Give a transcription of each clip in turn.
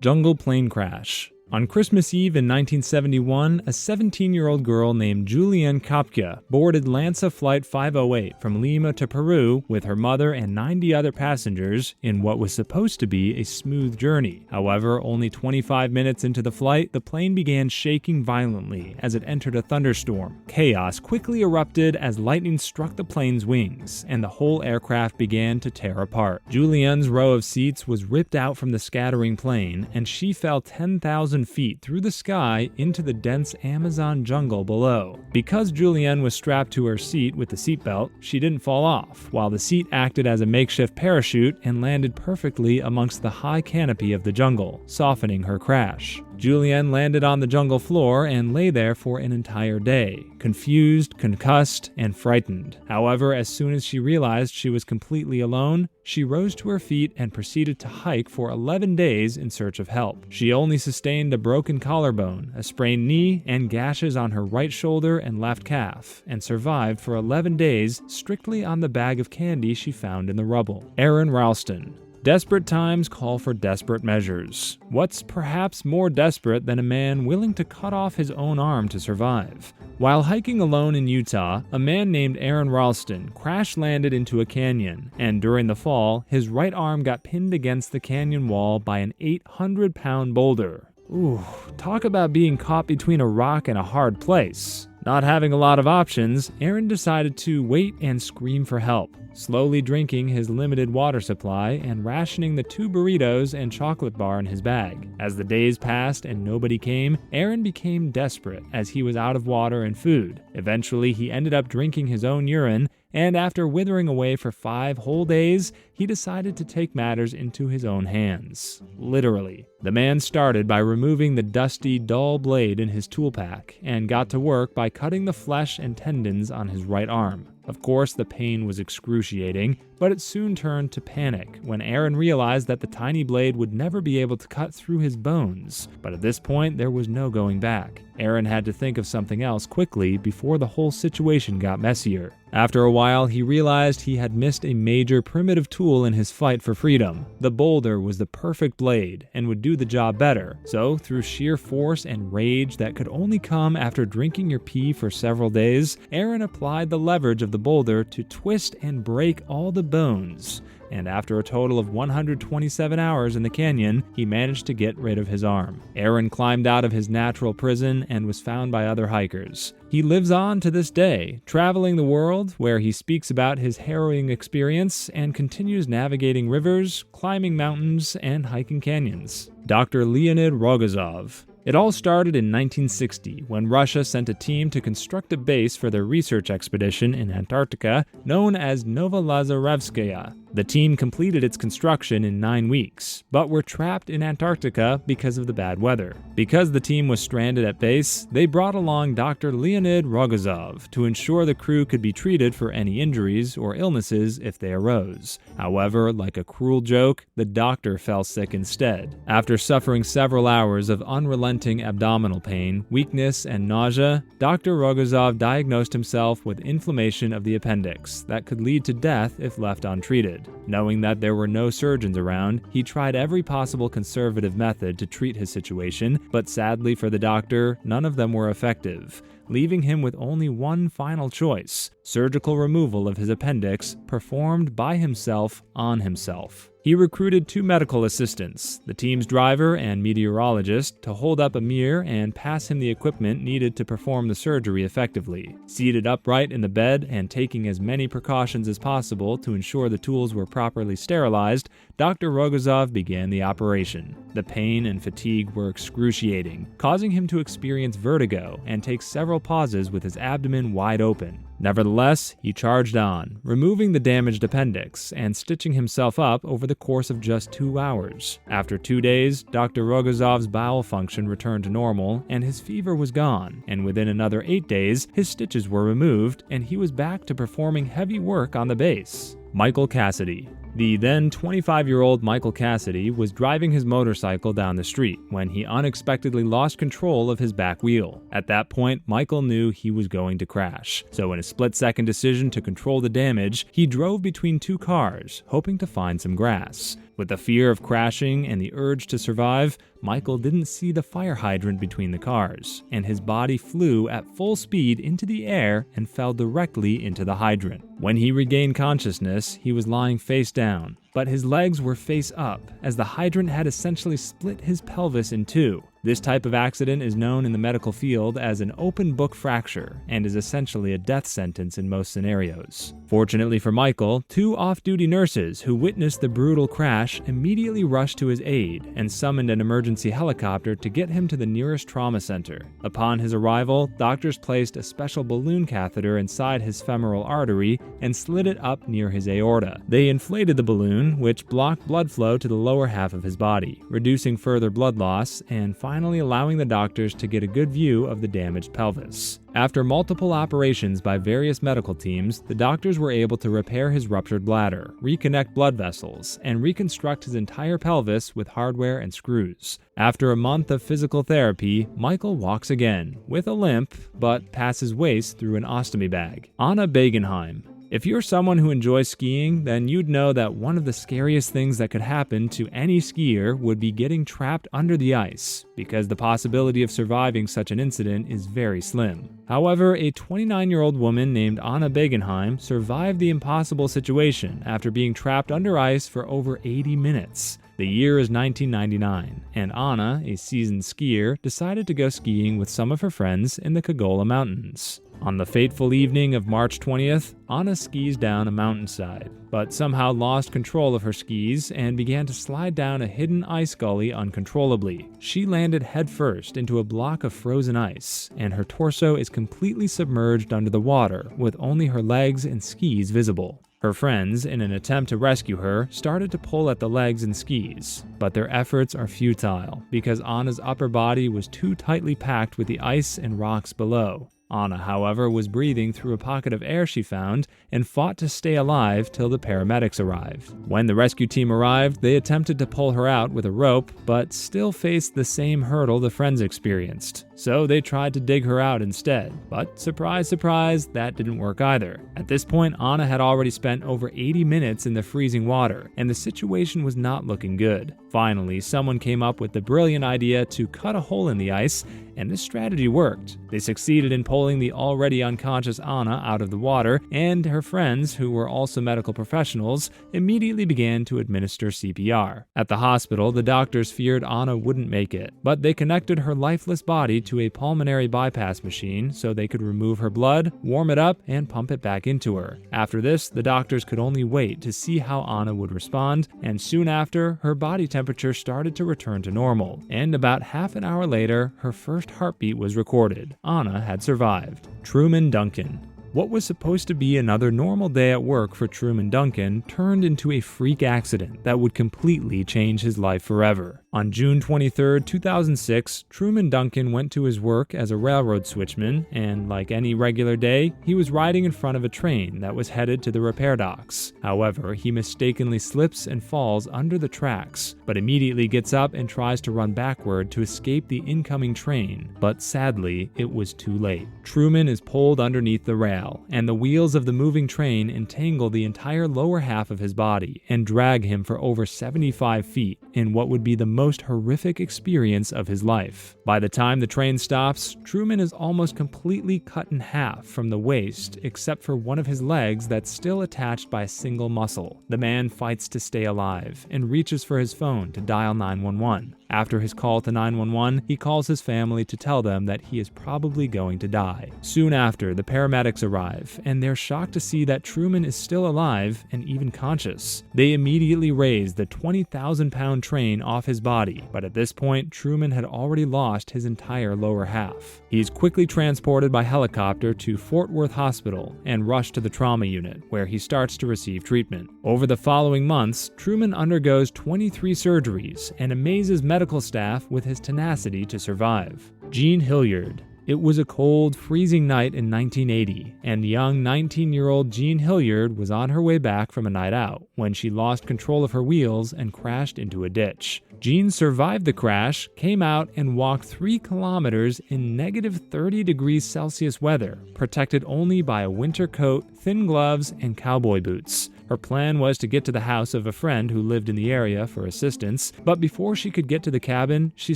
Jungle plane crash. On Christmas Eve in 1971, a 17-year-old girl named Julianne Kopka boarded Lanza Flight 508 from Lima to Peru with her mother and 90 other passengers in what was supposed to be a smooth journey. However, only 25 minutes into the flight, the plane began shaking violently as it entered a thunderstorm. Chaos quickly erupted as lightning struck the plane's wings, and the whole aircraft began to tear apart. Julianne's row of seats was ripped out from the scattering plane, and she fell 10,000 feet through the sky into the dense Amazon jungle below. Because Julianne was strapped to her seat with the seatbelt, she didn't fall off, while the seat acted as a makeshift parachute and landed perfectly amongst the high canopy of the jungle, softening her crash. Julianne landed on the jungle floor and lay there for an entire day, confused, concussed, and frightened. However, as soon as she realized she was completely alone, she rose to her feet and proceeded to hike for 11 days in search of help. She only sustained a broken collarbone, a sprained knee, and gashes on her right shoulder and left calf, and survived for 11 days strictly on the bag of candy she found in the rubble. Aaron Ralston. Desperate times call for desperate measures. What's perhaps more desperate than a man willing to cut off his own arm to survive? While hiking alone in Utah, a man named Aaron Ralston crash-landed into a canyon, and during the fall, his right arm got pinned against the canyon wall by an 800-pound boulder. Ooh, talk about being caught between a rock and a hard place. Not having a lot of options, Aaron decided to wait and scream for help, slowly drinking his limited water supply and rationing the 2 burritos and chocolate bar in his bag. As the days passed and nobody came, Aaron became desperate as he was out of water and food. Eventually, he ended up drinking his own urine, and after withering away for 5 whole days, he decided to take matters into his own hands. Literally. The man started by removing the dusty, dull blade in his tool pack, and got to work by cutting the flesh and tendons on his right arm. Of course, the pain was excruciating, but it soon turned to panic when Aaron realized that the tiny blade would never be able to cut through his bones. But at this point, there was no going back. Aaron had to think of something else quickly before the whole situation got messier. After a while, he realized he had missed a major primitive tool in his fight for freedom. The boulder was the perfect blade and would do the job better. So, through sheer force and rage that could only come after drinking your pee for several days, Aaron applied the leverage of the boulder to twist and break all the bones. And after a total of 127 hours in the canyon, he managed to get rid of his arm. Aaron climbed out of his natural prison and was found by other hikers. He lives on to this day, traveling the world, where he speaks about his harrowing experience and continues navigating rivers, climbing mountains, and hiking canyons. Dr. Leonid Razov. It all started in 1960 when Russia sent a team to construct a base for their research expedition in Antarctica known as Novolazarevskaya. The team completed its construction in 9 weeks, but were trapped in Antarctica because of the bad weather. Because the team was stranded at base, they brought along Dr. Leonid Razov to ensure the crew could be treated for any injuries or illnesses if they arose. However, like a cruel joke, the doctor fell sick instead. After suffering several hours of unrelenting abdominal pain, weakness, and nausea, Dr. Razov diagnosed himself with inflammation of the appendix that could lead to death if left untreated. Knowing that there were no surgeons around, he tried every possible conservative method to treat his situation, but sadly for the doctor, none of them were effective, leaving him with only one final choice: surgical removal of his appendix, performed by himself on himself. He recruited 2 medical assistants, the team's driver and meteorologist, to hold up a mirror and pass him the equipment needed to perform the surgery effectively. Seated upright in the bed and taking as many precautions as possible to ensure the tools were properly sterilized, Dr. Razov began the operation. The pain and fatigue were excruciating, causing him to experience vertigo and take several pauses with his abdomen wide open. Nevertheless, he charged on, removing the damaged appendix and stitching himself up over the course of just 2 hours. After 2 days, Dr. Rogozov's bowel function returned to normal and his fever was gone, and within another 8 days, his stitches were removed and he was back to performing heavy work on the base. Michael Cassidy. The then 25-year-old Michael Cassidy was driving his motorcycle down the street when he unexpectedly lost control of his back wheel. At that point, Michael knew he was going to crash. So in a split-second decision to control the damage, he drove between 2 cars, hoping to find some grass. With the fear of crashing and the urge to survive, Michael didn't see the fire hydrant between the cars, and his body flew at full speed into the air and fell directly into the hydrant. When he regained consciousness, he was lying face down, but his legs were face up, as the hydrant had essentially split his pelvis in two. This type of accident is known in the medical field as an open book fracture and is essentially a death sentence in most scenarios. Fortunately for Michael, two off-duty nurses who witnessed the brutal crash immediately rushed to his aid and summoned an emergency helicopter to get him to the nearest trauma center. Upon his arrival, doctors placed a special balloon catheter inside his femoral artery and slid it up near his aorta. They inflated the balloon, which blocked blood flow to the lower half of his body, reducing further blood loss and finally allowing the doctors to get a good view of the damaged pelvis. After multiple operations by various medical teams, the doctors were able to repair his ruptured bladder, reconnect blood vessels, and reconstruct his entire pelvis with hardware and screws. After a month of physical therapy, Michael walks again, with a limp, but passes waste through an ostomy bag. Anna Benheim. If you're someone who enjoys skiing, then you'd know that one of the scariest things that could happen to any skier would be getting trapped under the ice, because the possibility of surviving such an incident is very slim. However, a 29-year-old woman named Anna Benheim survived the impossible situation after being trapped under ice for over 80 minutes. The year is 1999, and Anna, a seasoned skier, decided to go skiing with some of her friends in the Kagola Mountains. On the fateful evening of March 20th, Anna skis down a mountainside, but somehow lost control of her skis and began to slide down a hidden ice gully uncontrollably. She landed headfirst into a block of frozen ice, and her torso is completely submerged under the water, with only her legs and skis visible. Her friends, in an attempt to rescue her, started to pull at the legs and skis, but their efforts are futile because Anna's upper body was too tightly packed with the ice and rocks below. Anna, however, was breathing through a pocket of air she found and fought to stay alive till the paramedics arrived. When the rescue team arrived, they attempted to pull her out with a rope, but still faced the same hurdle the friends experienced. So they tried to dig her out instead, but surprise, surprise, that didn't work either. At this point, Anna had already spent over 80 minutes in the freezing water, and the situation was not looking good. Finally, someone came up with the brilliant idea to cut a hole in the ice, and this strategy worked. They succeeded in pulling the already unconscious Anna out of the water, and her friends, who were also medical professionals, immediately began to administer CPR. At the hospital, the doctors feared Anna wouldn't make it, but they connected her lifeless body to a pulmonary bypass machine so they could remove her blood, warm it up, and pump it back into her. After this, the doctors could only wait to see how Anna would respond, and soon after, her body temperature started to return to normal, and about half an hour later, her first heartbeat was recorded. Anna had survived. Truman Duncan. What was supposed to be another normal day at work for Truman Duncan turned into a freak accident that would completely change his life forever. On June 23, 2006, Truman Duncan went to his work as a railroad switchman, and like any regular day, he was riding in front of a train that was headed to the repair docks. However, he mistakenly slips and falls under the tracks, but immediately gets up and tries to run backward to escape the incoming train, but sadly, it was too late. Truman is pulled underneath the rail, and the wheels of the moving train entangle the entire lower half of his body and drag him for over 75 feet in what would be the most horrific experience of his life. By the time the train stops, Truman is almost completely cut in half from the waist, except for one of his legs that's still attached by a single muscle. The man fights to stay alive and reaches for his phone to dial 911. After his call to 911, he calls his family to tell them that he is probably going to die. Soon after, the paramedics arrive, and they're shocked to see that Truman is still alive and even conscious. They immediately raise the 20,000-pound train off his body, but at this point, Truman had already lost his entire lower half. He's quickly transported by helicopter to Fort Worth Hospital and rushed to the trauma unit, where he starts to receive treatment. Over the following months, Truman undergoes 23 surgeries and amazes medical staff with his tenacity to survive. Jean Hillyard. It was a cold, freezing night in 1980, and young 19-year-old Jean Hillyard was on her way back from a night out when she lost control of her wheels and crashed into a ditch. Jean survived the crash, came out, and walked 3 kilometers in negative 30 degrees Celsius weather, protected only by a winter coat, thin gloves, and cowboy boots. Her plan was to get to the house of a friend who lived in the area for assistance, but before she could get to the cabin, she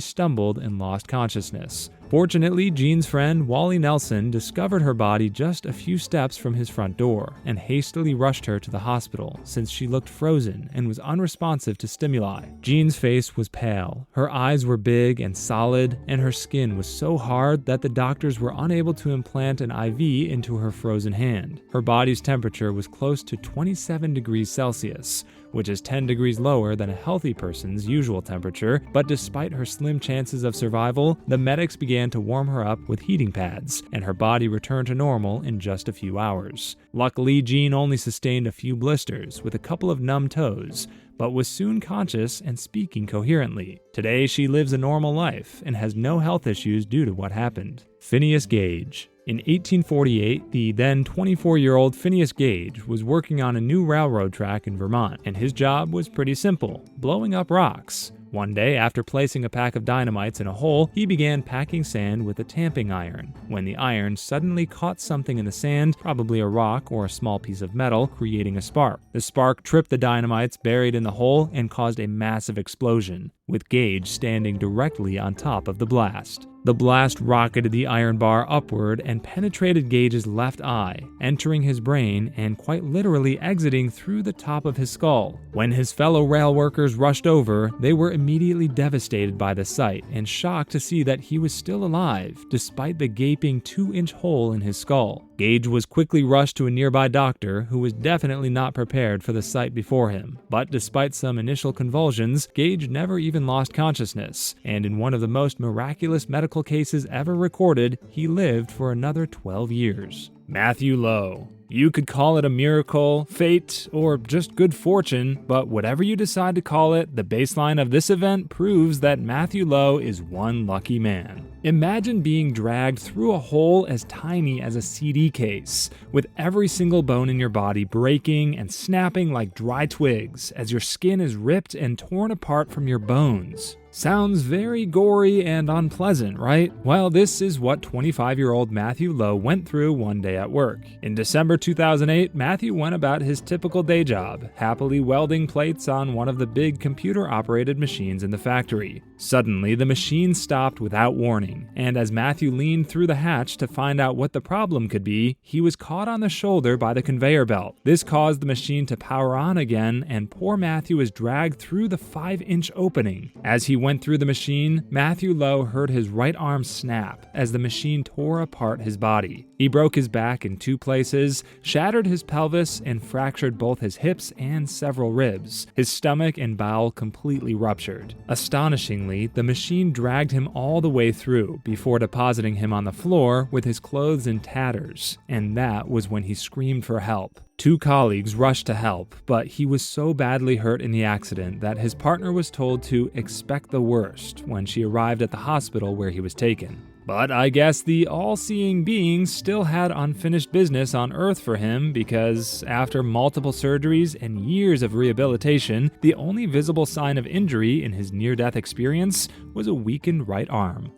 stumbled and lost consciousness. Fortunately, Jean's friend, Wally Nelson, discovered her body just a few steps from his front door and hastily rushed her to the hospital since she looked frozen and was unresponsive to stimuli. Jean's face was pale, her eyes were big and solid, and her skin was so hard that the doctors were unable to implant an IV into her frozen hand. Her body's temperature was close to 27 degrees Celsius, which is 10 degrees lower than a healthy person's usual temperature, but despite her slim chances of survival, the medics began to warm her up with heating pads, and her body returned to normal in just a few hours. Luckily, Jean only sustained a few blisters with a couple of numb toes, but was soon conscious and speaking coherently. Today, she lives a normal life and has no health issues due to what happened. Phineas Gage. In 1848, the then 24-year-old Phineas Gage was working on a new railroad track in Vermont, and his job was pretty simple: blowing up rocks. One day, after placing a pack of dynamites in a hole, he began packing sand with a tamping iron, when the iron suddenly caught something in the sand, probably a rock or a small piece of metal, creating a spark. The spark tripped the dynamites buried in the hole and caused a massive explosion, with Gage standing directly on top of the blast. The blast rocketed the iron bar upward and penetrated Gage's left eye, entering his brain and quite literally exiting through the top of his skull. When his fellow rail workers rushed over, they were immediately devastated by the sight and shocked to see that he was still alive, despite the gaping 2-inch hole in his skull. Gage was quickly rushed to a nearby doctor who was definitely not prepared for the sight before him. But despite some initial convulsions, Gage never even lost consciousness, and in one of the most miraculous medical cases ever recorded, he lived for another 12 years. Matthew Lowe. You could call it a miracle, fate, or just good fortune, but whatever you decide to call it, the baseline of this event proves that Matthew Lowe is one lucky man. Imagine being dragged through a hole as tiny as a CD case, with every single bone in your body breaking and snapping like dry twigs as your skin is ripped and torn apart from your bones. Sounds very gory and unpleasant, right? Well, this is what 25-year-old Matthew Lowe went through one day at work. In December 2008, Matthew went about his typical day job, happily welding plates on one of the big computer-operated machines in the factory. Suddenly, the machine stopped without warning, and as Matthew leaned through the hatch to find out what the problem could be, he was caught on the shoulder by the conveyor belt. This caused the machine to power on again, and poor Matthew was dragged through the 5-inch opening. As he went through the machine, Matthew Lowe heard his right arm snap as the machine tore apart his body. He broke his back in 2 places, shattered his pelvis, and fractured both his hips and several ribs. His stomach and bowel completely ruptured. Astonishingly, the machine dragged him all the way through before depositing him on the floor with his clothes in tatters, and that was when he screamed for help. 2 colleagues rushed to help, but he was so badly hurt in the accident that his partner was told to expect the worst when she arrived at the hospital where he was taken. But I guess the all-seeing being still had unfinished business on Earth for him because after multiple surgeries and years of rehabilitation, the only visible sign of injury in his near-death experience was a weakened right arm.